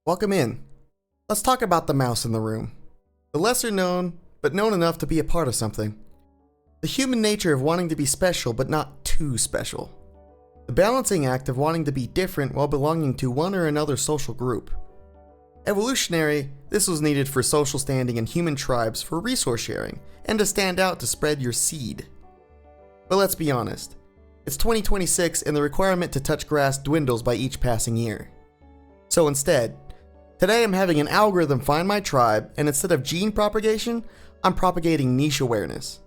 Welcome in. Let's talk about the mouse in the room. The lesser known, but known enough to be a part of something. The human nature of wanting to be special, but not too special. The balancing act of wanting to be different while belonging to one or another social group. Evolutionary, this was needed for social standing in human tribes for resource sharing, and to stand out to spread your seed. But let's be honest, it's 2026 and the requirement to touch grass dwindles by each passing year. So instead, today I'm having an algorithm find my tribe, and instead of gene propagation, I'm propagating niche awareness.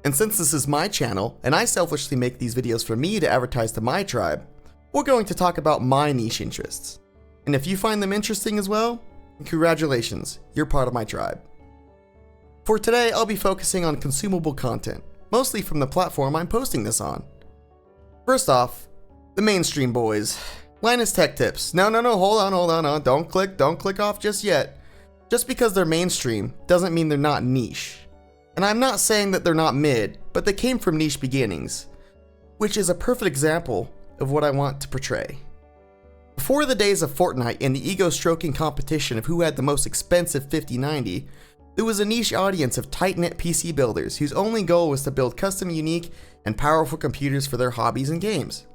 And since this is my channel, and I selfishly make these videos for me to advertise to my tribe, we're going to talk about my niche interests. And if you find them interesting as well, congratulations, you're part of my tribe. For today, I'll be focusing on consumable content, mostly from the platform I'm posting this on. First off, the mainstream boys. Linus Tech Tips. No, hold on. Don't click off just yet. Just because they're mainstream doesn't mean they're not niche. And I'm not saying that they're not mid, but they came from niche beginnings, which is a perfect example of what I want to portray. Before the days of Fortnite and the ego-stroking competition of who had the most expensive 5090, there was a niche audience of tight-knit PC builders whose only goal was to build custom, unique, and powerful computers for their hobbies and games.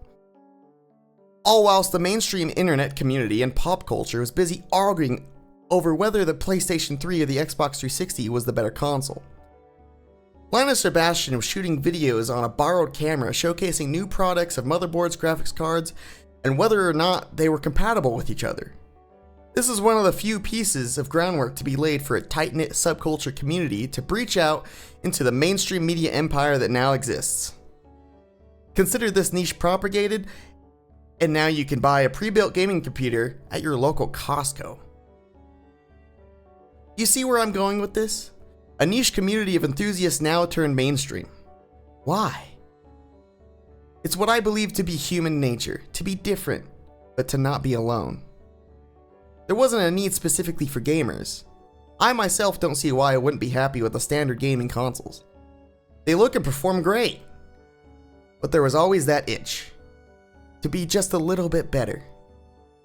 All whilst the mainstream internet community and pop culture was busy arguing over whether the PlayStation 3 or the Xbox 360 was the better console. Linus Sebastian was shooting videos on a borrowed camera showcasing new products of motherboards, graphics cards, and whether or not they were compatible with each other. This is one of the few pieces of groundwork to be laid for a tight-knit subculture community to breach out into the mainstream media empire that now exists. Consider this niche propagated, and now you can buy a pre-built gaming computer at your local Costco. You see where I'm going with this? A niche community of enthusiasts now turned mainstream. Why? It's what I believe to be human nature, to be different, but to not be alone. There wasn't a need specifically for gamers. I myself don't see why I wouldn't be happy with the standard gaming consoles. They look and perform great. But there was always that itch. To be just a little bit better.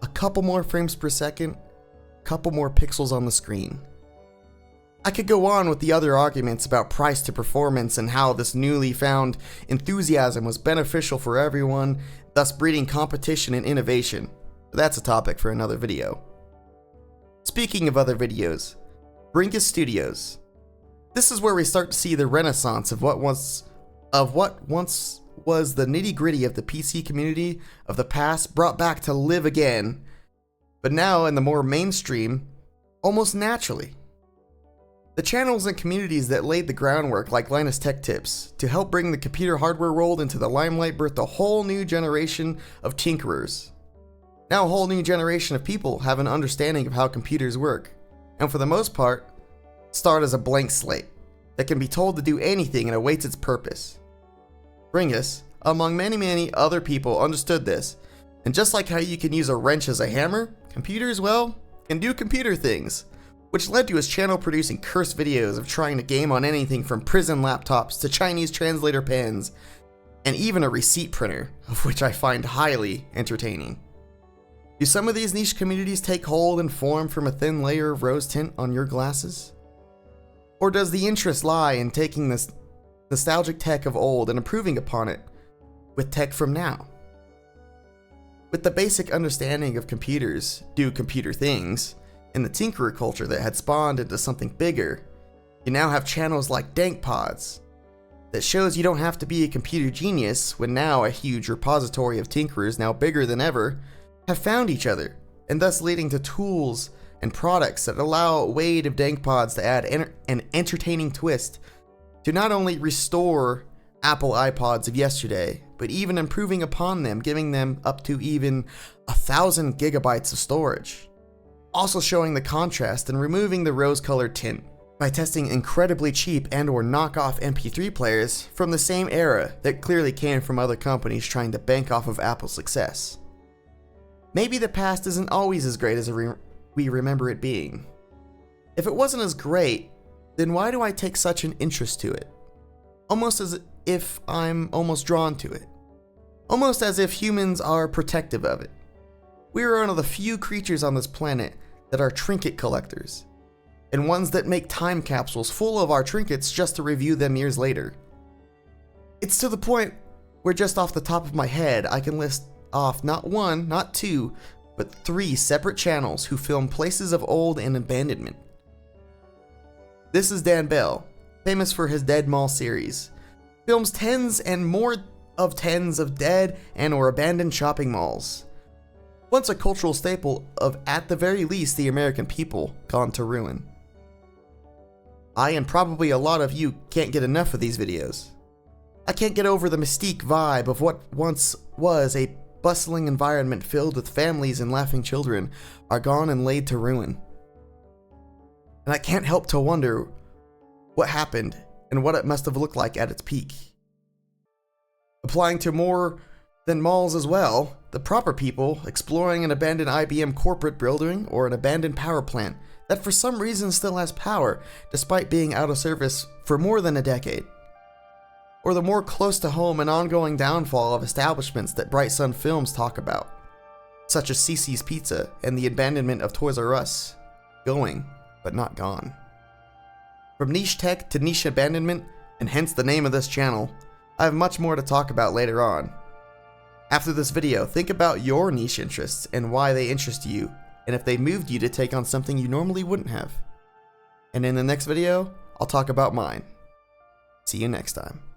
A couple more frames per second, a couple more pixels on the screen. I could go on with the other arguments about price to performance and how this newly found enthusiasm was beneficial for everyone, thus breeding competition and innovation. But that's a topic for another video. Speaking of other videos, Brinkus Studios. This is where we start to see the renaissance of what once was the nitty-gritty of the PC community of the past brought back to live again, but now in the more mainstream, almost naturally. The channels and communities that laid the groundwork, like Linus Tech Tips, to help bring the computer hardware world into the limelight birthed a whole new generation of tinkerers. Now a whole new generation of people have an understanding of how computers work, and for the most part, start as a blank slate that can be told to do anything and awaits its purpose. Bringus, among many other people, understood this, and just like how you can use a wrench as a hammer, computers, well, can do computer things, which led to his channel producing cursed videos of trying to game on anything from prison laptops to Chinese translator pens, and even a receipt printer, of which I find highly entertaining. Do some of these niche communities take hold and form from a thin layer of rose tint on your glasses? Or does the interest lie in taking this nostalgic tech of old and improving upon it with tech from now? With the basic understanding of computers do computer things, and the tinkerer culture that had spawned into something bigger, you now have channels like Dank Pods that shows you don't have to be a computer genius when now a huge repository of tinkerers, now bigger than ever, have found each other, and thus leading to tools and products that allow a wave of Dank Pods to add an entertaining twist to not only restore Apple iPods of yesterday, but even improving upon them, giving them up to even 1,000 gigabytes of storage. Also showing the contrast and removing the rose-colored tint by testing incredibly cheap and or knockoff MP3 players from the same era that clearly came from other companies trying to bank off of Apple's success. Maybe the past isn't always as great as we remember it being. If it wasn't as great, then why do I take such an interest to it? Almost as if I'm almost drawn to it. Almost as if humans are protective of it. We are one of the few creatures on this planet that are trinket collectors, and ones that make time capsules full of our trinkets just to review them years later. It's to the point where just off the top of my head, I can list off not one, not two, but 3 separate channels who film places of old and abandonment. This is Dan Bell, famous for his Dead Mall series. Films tens and more of tens of dead and or abandoned shopping malls. Once a cultural staple of, at the very least, the American people gone to ruin. I and probably a lot of you can't get enough of these videos. I can't get over the mystique vibe of what once was a bustling environment filled with families and laughing children are gone and laid to ruin. And I can't help to wonder what happened and what it must have looked like at its peak. Applying to more than malls as well, the proper people exploring an abandoned IBM corporate building or an abandoned power plant that for some reason still has power despite being out of service for more than a decade. Or the more close to home and ongoing downfall of establishments that Bright Sun Films talk about, such as Cece's Pizza and the abandonment of Toys R Us, going, but not gone. From niche tech to niche abandonment, and hence the name of this channel, I have much more to talk about later on. After this video, think about your niche interests and why they interest you, and if they moved you to take on something you normally wouldn't have. And in the next video, I'll talk about mine. See you next time.